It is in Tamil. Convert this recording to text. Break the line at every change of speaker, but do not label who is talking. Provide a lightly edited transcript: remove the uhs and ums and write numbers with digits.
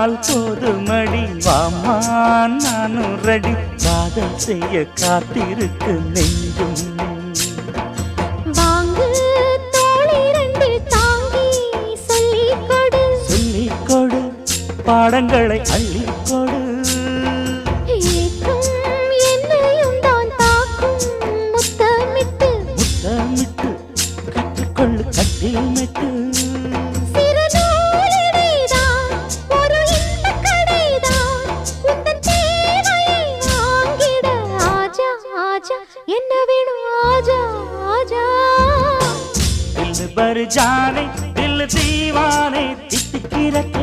வந்தால் போதுமடி வாமா நானும் ரெடி காதல் செய்ய காத்திருக்கு நெஞ்சும்
வாங்கு தோளை ரெண்டு தாங்கி சொல்லிக் கொடு
சொல்லிக் கொடு பாடங்களை அள்ளிக் கொடு
ஏற்றும் என்னையும் தான் தாக்கும் முத்தமிட்டு
முத்தமிட்டு கற்றுக்கொள்ளு கட்டில் மெட்டு
சிறு நூலிடைதான் ஒரு இன்பக் கடைதான் உந்தன் தேவையை வாங்கிட ஆஜா ஆஜா என்ன வேணும் ஆஜா ஆஜா
दिल भर जाने दिल दीवाने तितकी रखे